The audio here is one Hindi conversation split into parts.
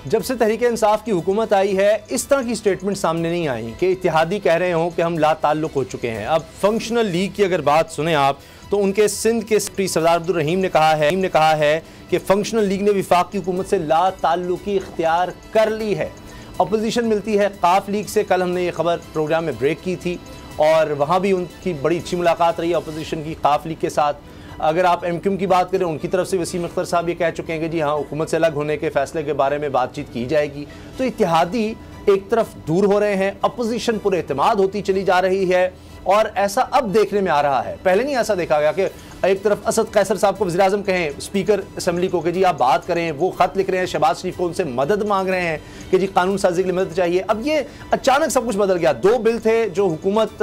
जब से तहरीक इंसाफ की हुकूमत आई है इस तरह की स्टेटमेंट सामने नहीं आई कि इत्तेहादी कह रहे हों कि हम ला ताल्लुक़ हो चुके हैं। अब फंक्शनल लीग की अगर बात सुने आप तो उनके सिंध के सेक्रेटरी सरदार अब्दुल रहीम ने कहा है कि फंक्शनल लीग ने वफाक की हुकूमत से ला ताल्लुक़ी इख्तियार कर ली है। अपोजिशन मिलती है काफ लीग से। कल हमने ये खबर प्रोग्राम में ब्रेक की थी और वहाँ भी उनकी बड़ी अच्छी मुलाकात रही है अपोजिशन की काफ लीग के साथ। अगर आप एमक्यूएम की बात करें, उनकी तरफ से वसीम अख्तर साहब ये कह चुके हैं कि जी हाँ, हुकूमत से अलग होने के फैसले के बारे में बातचीत की जाएगी। तो इत्तेहादी एक तरफ दूर हो रहे हैं, अपोजिशन पुर एतमाद होती चली जा रही है और ऐसा अब देखने में आ रहा है। पहले नहीं ऐसा देखा गया कि एक तरफ असद कैसर साहब को वज़ीर आज़म कहें स्पीकर असम्बली को कि जी आप बात करें, वो ख़त लिख रहे हैं शहबाज शरीफ को, उनसे मदद मांग रहे हैं कि जी कानून साजी के लिए मदद चाहिए। अब ये अचानक सब कुछ बदल गया। 2 बिल थे जो हुकूमत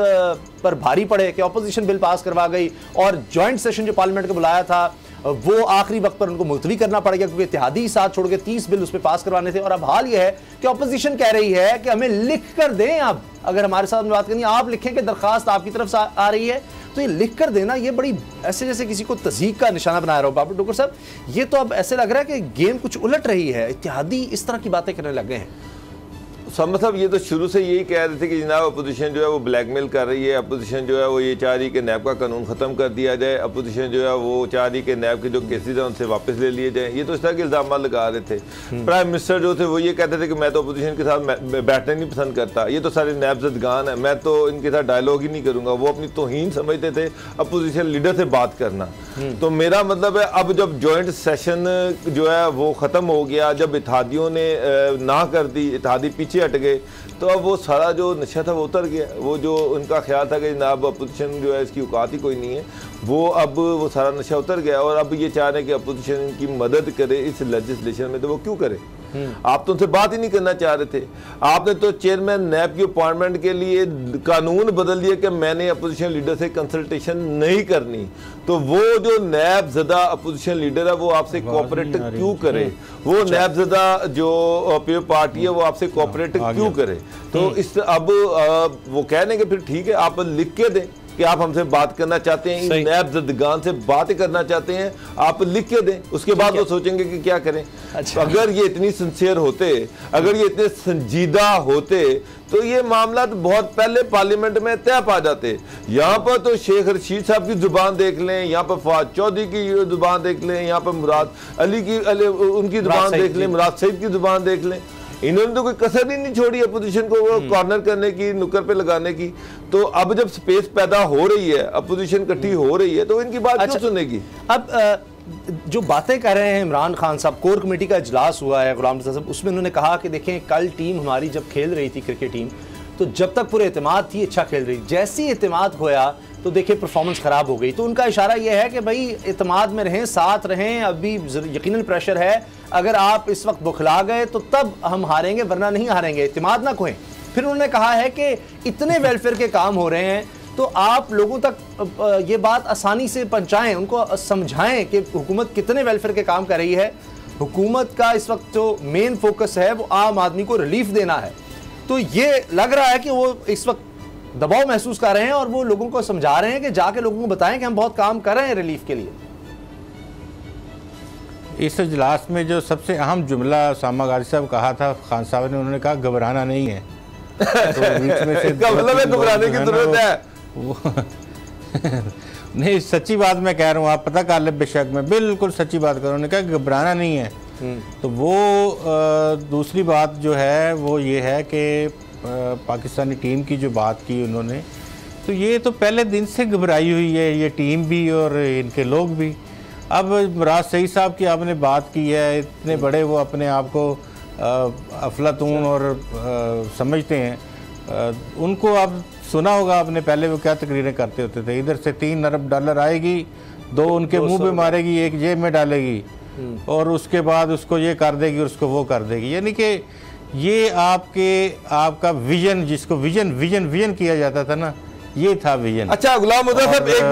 पर भारी पड़े कि अपोजिशन बिल पास करवा गई और जॉइंट सेशन जो पार्लियामेंट का बुलाया था वो आखिरी वक्त पर उनको मुलतवी करना पड़ गया क्योंकि इत्तेहादी साथ छोड़ के 30 बिल उस पर पास करवाने थे। और अब हाल ये है कि अपोजिशन कह रही है कि हमें लिख कर दें, अब अगर हमारे साथ में बात करनी आप लिखें कि दरखास्त आपकी तरफ से आ रही है तो ये लिख कर देना, ये बड़ी ऐसे जैसे किसी को तज़ीक का निशाना बना रहा हो। बाबर डोकर साहब, ये तो अब ऐसे लग रहा है कि गेम कुछ उलट रही है, इत्तेहादी इस तरह की बातें करने लग गए हैं। मतलब ये तो शुरू से यही कह रहे थे कि जनाब अपोजिशन जो है वो ब्लैकमेल कर रही है, अपोजिशन जो है वो ये चाह रही कि नैब का कानून ख़त्म कर दिया जाए, अपोजिशन जो है वो चाह रही कि नैब के जो केसेज हैं उनसे वापस ले लिए जाएँ। ये तो इस तरह के इल्ज़ाम लगा रहे थे। प्राइम मिनिस्टर जो थे वो ये कहते थे कि मैं तो अपोजिशन के साथ बैठना नहीं पसंद करता, ये तो सारे नैबजदगान है, मैं तो इनके साथ डायलॉग ही नहीं करूँगा। वो अपनी तौहीन समझते थे अपोजिशन लीडर से बात करना। तो मेरा मतलब है अब जब जॉइंट सेशन जो है वो ख़त्म हो गया, जब इत्तेहादियों ने ना कर दी, इत्तेहादी पीछे हट गए, तो अब वो सारा जो नशा था वो उतर गया। वो जो उनका ख्याल था कि जनाब अपोजिशन जो है इसकी औकात ही कोई नहीं है, वो अब वो सारा नशा उतर गया। और अब ये चाह रहे हैं कि अपोजिशन की मदद करे इस लेजिस्लेशन में, तो वो क्यों करे? आप तो उनसे बात ही नहीं करना चाह रहे थे। आपने तो चेयरमैन नैब की अपॉइंटमेंट के लिए कानून बदल दिया कि मैंने अपोजिशन लीडर से कंसल्टेशन नहीं करनी। तो वो जो नैब ज़दा अपोजिशन लीडर है वो आपसे कोऑपरेट क्यों करे? वो नैब ज़दा जो पार्टी है वो आपसे कोऑपरेट क्यों करे? तो इस अब वो कहने के फिर ठीक है, आप लिख के दें कि आप हमसे बात करना चाहते हैं, इन नैब ज़दगान से बात करना चाहते हैं, आप लिख के दें, उसके बाद वो सोचेंगे कि क्या करें। अच्छा। अगर ये इतनी सिंसियर होते, अगर ये इतने संजीदा होते तो ये मामला तो बहुत पहले पार्लियामेंट में तय पा जाते। यहाँ पर तो शेख रशीद साहब की जुबान देख लें, यहाँ पर फवाद चौधरी की जुबान देख लें, यहाँ पर मुराद अली की उनकी जुबान देख लें, मुराद सईद की जुबान देख लें। इन्होंने तो कोई कसर ही नहीं छोड़ी अपोजिशन को कॉर्नर करने की, नुक्कर पे लगाने की। तो अब जब स्पेस पैदा हो रही है, अपोजिशन इकट्ठी हो रही है, तो इनकी बात क्यों सुनेगी? अब जो बातें कर रहे हैं इमरान खान साहब, कोर कमेटी का इजलास हुआ है गुलाम रज़ा साहब, उसमें उन्होंने कहा कि देखें कल टीम हमारी जब खेल रही थी क्रिकेट टीम, तो जब तक पूरे एतमाद थी अच्छा खेल रही, जैसे ही एतमाद खोया तो देखिए परफॉर्मेंस ख़राब हो गई। तो उनका इशारा यह है कि भाई एतमाद में रहें, साथ रहें, अभी यकीनन प्रेशर है, अगर आप इस वक्त बुखला गए तो तब हम हारेंगे वरना नहीं हारेंगे, एतमाद ना खोएं। फिर उन्होंने कहा है कि इतने वेलफेयर के काम हो रहे हैं तो आप लोगों तक ये बात आसानी से पहुँचाएँ, उनको समझाएँ कि हुकूमत कितने वेलफेयर के काम कर रही है। हुकूमत का इस वक्त जो मेन फोकस है वो आम आदमी को रिलीफ देना है। तो ये लग रहा है कि वो इस वक्त दबाव महसूस कर रहे हैं और वो लोगों को समझा रहे हैं कि जाके लोगों को बताएं कि हम बहुत काम कर रहे हैं रिलीफ के लिए। इस इजलास में जो सबसे अहम जुमला सामा गाजी साहब कहा था खान साहब ने, उन्होंने कहा घबराना नहीं है। तो बीच में से घबराने की जरूरत है नहीं, सच्ची बात मैं कह रहा हूँ, आप पता कर ले, बेशक मैं बिल्कुल सच्ची बात कर रहा हूँ। उन्होंने कहा घबराना नहीं है। तो वो दूसरी बात जो है वो ये है कि पाकिस्तानी टीम की जो बात की उन्होंने, तो ये तो पहले दिन से घबराई हुई है ये टीम भी और इनके लोग भी। अब मुराद सईद साहब की आपने बात की है, इतने बड़े वो अपने आप को अफलातून और समझते हैं। उनको आप सुना होगा आपने, पहले वो क्या तकरीरें करते होते थे, इधर से 3 अरब डॉलर आएगी, 2 उनके मुंह पे मारेगी, 1 जेब में डालेगी और उसके बाद उसको ये कर देगी और उसको वो कर देगी। यानी कि ये आपका विजन, जिसको विजन विजन विजन किया जाता था ना, ये था विजन। अच्छा गुलाम मुर्तज़ा साहब, एक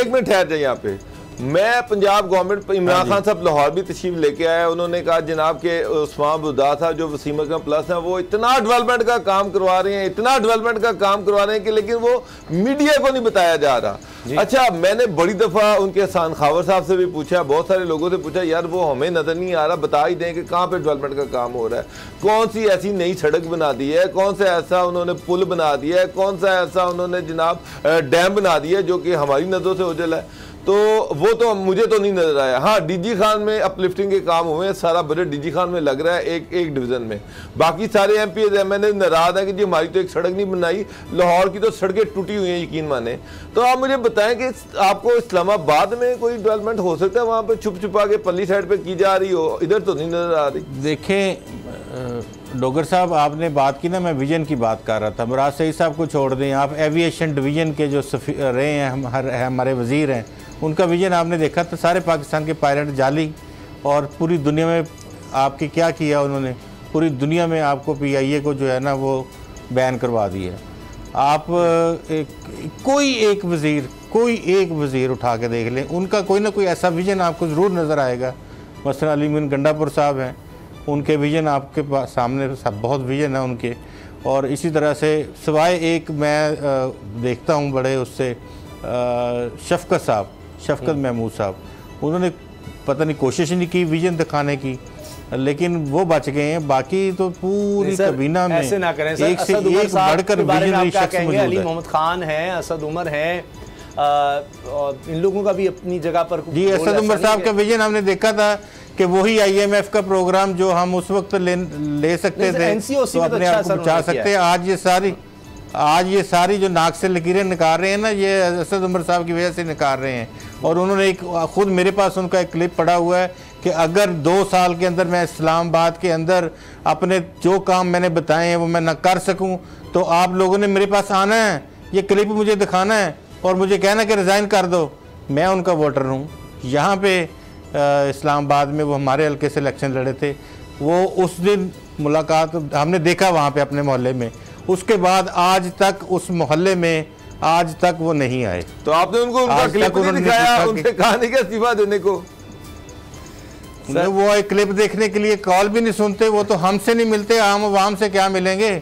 मिनट ठहर जाए यहाँ पे। मैं पंजाब गवर्नमेंट, इमरान खान साहब लाहौर भी तशरीफ लेके आए, उन्होंने कहा जनाब के उस्मान बुदा साहब जो वसीम अकरम प्लस हैं वो इतना डेवलपमेंट का काम करवा रहे हैं, इतना डेवलपमेंट का काम करवा रहे हैं कि लेकिन वो मीडिया को नहीं बताया जा रहा। अच्छा, मैंने बड़ी दफ़ा उनके हसन खावर साहब से भी पूछा, बहुत सारे लोगों से पूछा, यार वो हमें नज़र नहीं आ रहा, बता ही दें कि कहाँ पे डेवलपमेंट का काम हो रहा है, कौन सी ऐसी नई सड़क बना दी है, कौन सा ऐसा उन्होंने पुल बना दिया है, कौन सा ऐसा उन्होंने जनाब डैम बना दिया है जो कि हमारी नज़रों से ओझल है। तो वो तो मुझे तो नहीं नजर आया। हाँ, डीजी खान में अपलिफ्टिंग के काम हुए हैं, सारा बजट डीजी खान में लग रहा है एक डिवीजन में। बाकी सारे एमपी एमएनए नाराज है कि जी हमारी तो एक सड़क नहीं बनाई, लाहौर की तो सड़कें टूटी हुई हैं, यकीन माने। तो आप मुझे बताएं कि आपको इस्लामाबाद में कोई डेवलपमेंट हो सकता है वहाँ पे छुप छुपा के पल्ली साइड पे की जा रही हो, इधर तो नहीं नजर आ रही। देखें डोगर साहब, आपने बात की ना, मैं विजन की बात कर रहा था। मुराद सईद साहब को छोड़ दें, आप एविएशन डिवीजन के जो रहे हैं हमारे वजीर हैं, उनका विजन आपने देखा था। सारे पाकिस्तान के पायलट जाली, और पूरी दुनिया में आपके क्या किया उन्होंने, पूरी दुनिया में आपको PIA को जो है ना वो बैन करवा दिया। आप कोई एक वज़ीर उठा के देख लें, उनका कोई ना कोई ऐसा विजन आपको ज़रूर नज़र आएगा। मसलन अली मीन गंडापुर साहब हैं, उनके विजन आपके पास सामने बहुत विजन है उनके। और इसी तरह से सिवाय एक मैं देखता हूँ बड़े उससे शफकत महमूद साहब, उन्होंने पता नहीं कोशिश नहीं की विजन दिखाने की, लेकिन वो बच गए हैं। बाकी तो पूरी काबीना में ऐसे ना करें सर, एक से एक बढ़कर विजनरी शख्स मौजूद है। अली मोहम्मद खान है, असद उमर है, इन लोगों का भी अपनी जगह पर जी। असद उमर साहब का विजन हमने देखा था कि वही IMF का प्रोग्राम जो हम उस वक्त ले सकते थे तो अपने आप को बचा सकते। आज ये सारी जो नाक से लकीरें निकाल रहे हैं ना, ये असद उमर साहब की वजह से निकाल रहे हैं। और उन्होंने एक खुद मेरे पास उनका एक क्लिप पड़ा हुआ है कि अगर 2 साल के अंदर मैं इस्लामाबाद के अंदर अपने जो काम मैंने बताए हैं वो मैं न कर सकूं तो आप लोगों ने मेरे पास आना है, ये क्लिप मुझे दिखाना है और मुझे कहना कि रिज़ाइन कर दो। मैं उनका वोटर हूँ। यहाँ पे इस्लामाबाद में वो हमारे हल्के से इलेक्शन लड़े थे, वो उस दिन मुलाकात हमने देखा वहाँ पे अपने मोहल्ले में। उसके बाद आज तक उस मोहल्ले में आज तक वो नहीं आए। तो आपने उनको उनका क्लिप नहीं दिखाया, उनसे कहा नहीं क्या इस्तीफा देने को? वो एक क्लिप देखने के लिए कॉल भी नहीं सुनते, वो तो हमसे नहीं मिलते, आम आवाम से क्या मिलेंगे।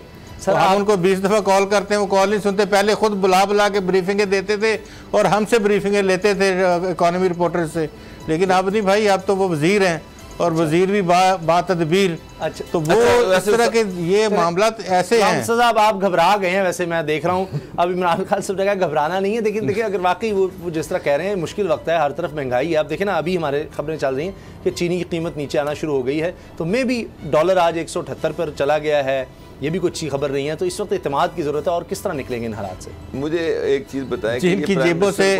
तो हम उनको 20 दफ़ा कॉल करते हैं, वो कॉल नहीं सुनते। पहले खुद बुला के ब्रीफिंगें देते थे और हमसे ब्रीफिंगें लेते थे इकॉनमी रिपोर्टर से, लेकिन अब नहीं भाई, अब तो वो वजीर हैं और वजीर भी बातदबीर। अच्छा, तो वो इस तरह के ये मामला ऐसे हैं। साहब आप घबरा गए हैं, वैसे मैं देख रहा हूँ अब इमरान खान सब जगह घबराना नहीं है। लेकिन देखिए अगर वाकई वो जिस तरह कह रहे हैं मुश्किल वक्त है, हर तरफ महंगाई है। आप देखें ना, अभी हमारे खबरें चल रही हैं कि चीनी की कीमत नीचे आना शुरू हो गई है, तो मे भी डॉलर आज 178 पर चला गया है, ये भी कुछ अच्छी खबर नहीं है। तो इस वक्त इत्तेमाद की जरूरत है, और किस तरह निकलेंगे इन हालात से? मुझे एक चीज बताएं, जिनकी जेबों से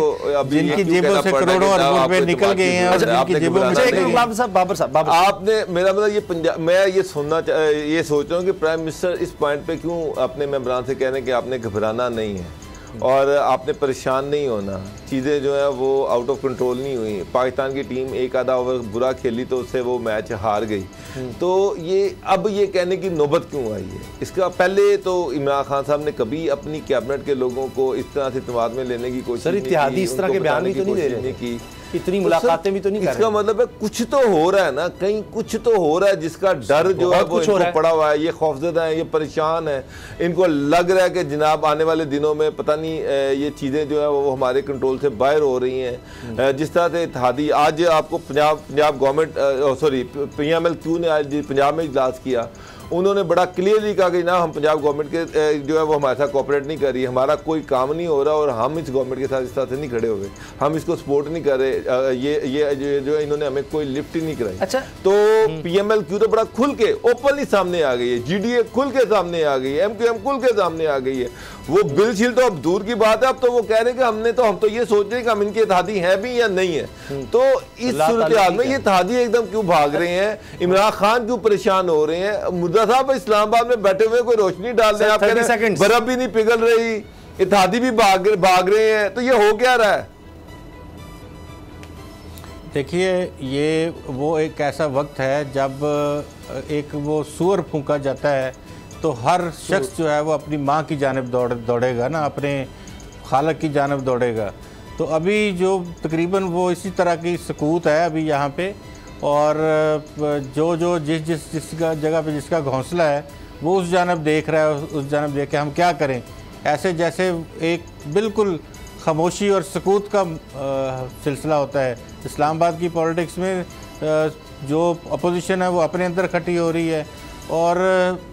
करोड़ों अरबों रुपए निकल गए हैं, बाबर साहब आपने, मेरा मतलब ये पंजाब, मैं ये सोच रहा हूँ कि प्राइम मिनिस्टर इस पॉइंट पे क्यों अपने मेंबरान से कह रहे हैं कि आपने घबराना नहीं है और आपने परेशान नहीं होना, चीज़ें जो है वो आउट ऑफ कंट्रोल नहीं हुई। पाकिस्तान की टीम एक आधा ओवर बुरा खेली तो उससे वो मैच हार गई। तो ये अब ये कहने की नौबत क्यों आई है? इसका पहले तो इमरान खान साहब ने कभी अपनी कैबिनेट के लोगों को इस तरह से इत्तेमाद में लेने की कोशिश नहीं की, इस तरह के बयान भी तो नहीं दे रहे की, इतनी मुलाकातें भी तो नहीं कर रहे। इसका मतलब है कुछ तो हो रहा है ना, कहीं कुछ तो हो रहा है जिसका डर जो है वो इनको पड़ा हुआ है। ये खौफजदा है, ये परेशान है, इनको लग रहा है कि जनाब आने वाले दिनों में पता नहीं ये चीज़ें जो है वो हमारे कंट्रोल से बाहर हो रही हैं। जिस तरह से इत्तेहादी, आज आपको पंजाब गवर्नमेंट सॉरी PMLQ ने आज पंजाब में इजलास किया, उन्होंने बड़ा क्लियरली कहा कि ना हम पंजाब गवर्नमेंट के जो है वो हमारे साथ कोऑपरेट नहीं कर रही, हमारा कोई काम नहीं हो रहा और हम इस गवर्नमेंट के साथ इस तरह से नहीं खड़े हुए, हम इसको सपोर्ट नहीं कर रहे। ये जो इन्होंने हमें कोई लिफ्ट ही नहीं कराई। अच्छा, तो PMLQ तो बड़ा खुल के ओपनली सामने आ गई है, GDA खुल के सामने आ गई है, MQM खुल के सामने आ गई है। वो बिल छिल तो अब दूर की बात है, अब तो वो कह रहे हैं कि हम तो ये सोच रहे हैं कि हम इनके इत्तेहादी हैं भी या नहीं है। तो इस सूरत हाल में ये इत्तेहादी एकदम क्यों भाग रहे हैं, इमरान खान क्यों परेशान हो रहे हैं? मुर्दा साहब इस्लामाबाद में बैठे हुए कोई रोशनी डाल रहे हैं, आप कह रहे हैं बर्फ भी नहीं पिघल रही, इत्तेहादी भी भाग रहे हैं, तो ये हो क्या रहा है? देखिए, ये वो एक ऐसा वक्त है जब एक वो सूअर फूंका जाता है तो हर शख्स जो है वो अपनी माँ की जानिब दौड़ेगा ना, अपने खालक की जानिब दौड़ेगा। तो अभी जो तकरीबन वो इसी तरह की सकूत है अभी यहाँ पे, और जो जिस जगह पे जिसका घोंसला है वो उस जानब देख रहा है, उस जानब देख के हम क्या करें, ऐसे जैसे एक बिल्कुल खामोशी और सकूत का सिलसिला होता है। इस्लामाबाद की पॉलिटिक्स में जो अपोजिशन है वो अपने अंदर इकट्ठी हो रही है, और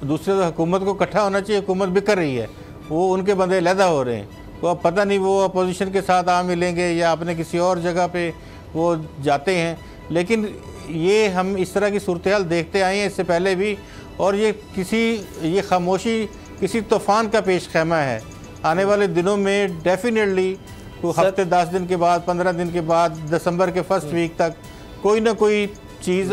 दूसरे तो हुकूमत को इकट्ठा होना चाहिए, हुकूमत बिखर रही है, वो उनके बंदे लहदा हो रहे हैं। तो अब पता नहीं वो अपोजिशन के साथ आ मिलेंगे या अपने किसी और जगह पे वो जाते हैं। लेकिन ये हम इस तरह की सूरत हाल देखते आए हैं इससे पहले भी, और ये खामोशी किसी तूफ़ान का पेश खैमा है। आने वाले दिनों में डेफिनेटली हफ्ते 10 दिन के बाद, 15 दिन के बाद, दिसंबर के फर्स्ट वीक तक कोई ना कोई चीज़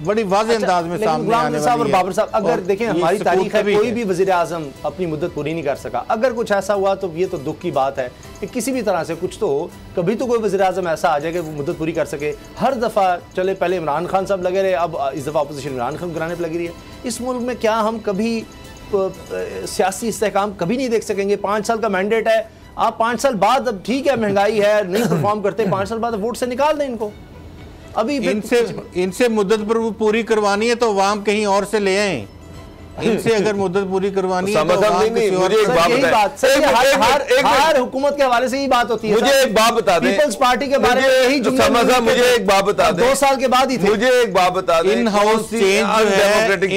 बड़ी वाज़ेह अंदाज में सामने आने वाली है। और बाबर साहब, अगर देखें हमारी तारीख है, कोई भी वज़ीर आज़म अपनी मुद्दत पूरी नहीं कर सका। अगर कुछ ऐसा हुआ तो ये तो दुख की बात है कि किसी भी तरह से कुछ तो हो, कभी तो कोई वज़ीर आज़म ऐसा आ जाए कि वो मुद्दत पूरी कर सके। हर दफ़ा चले पहले इमरान खान साहब लगे रहे, अब इस दफ़ा अपोजिशन इमरान खान कराने पर लगी रही है। इस मुल्क में क्या हम कभी सियासी इस्तेहकाम कभी नहीं देख सकेंगे? 5 साल का मैंडेट है, आप 5 साल बाद, अब ठीक है महंगाई है, नहीं परफॉर्म करते, 5 साल बाद वोट से निकाल दें इनको। अभी इनसे मुद्दत पर पूरी करवानी है तो अवाम कहीं और से ले आए। इनसे अगर मुद्दत पूरी करवानी है तो हर हुकूमत के हवाले से ही बात होती है। मुझे एक बात बता दें, पीपल्स पार्टी के बारे में यही जुमला, मुझे एक बात बता दें, 2 साल के बाद ही थे। मुझे एक बात बता दें, इन हाउस चेंज है,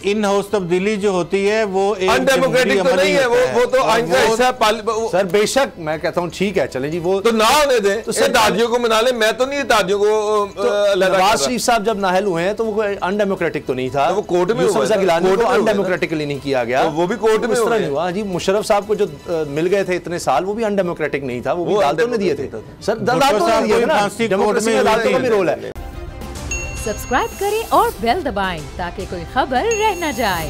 इन हाउस तब्दीली जो होती है वो अनडेमोक्रेटिक तो नहीं है, वो तो आइन का हिस्सा है। सर बेशक मैं कहता हूँ ठीक है, चले जी, वो तो ना होने दें, तो इत्तेहादियों को मना लें। मैं तो नहीं इत्तेहादियों को। नवाज शरीफ साहब जब नाहल हुए हैं तो वो अनडेमोक्रेटिक तो नहीं था, वो कोर्ट में अनडेमोक्रेटिकली नहीं किया गया, वो भी कोर्ट में नहीं हुआ जी। मुशर्रफ साहब को जो मिल गए थे इतने साल, वो भी अनडेमोक्रेटिक नहीं था, वो भी अदालतों में दिए थे। सर अदालतों में दिए थे ना, डेमोक्रेसी में अदालतों का भी रोल है। सब्सक्राइब करें और बेल दबाएं ताकि कोई खबर रह न जाए।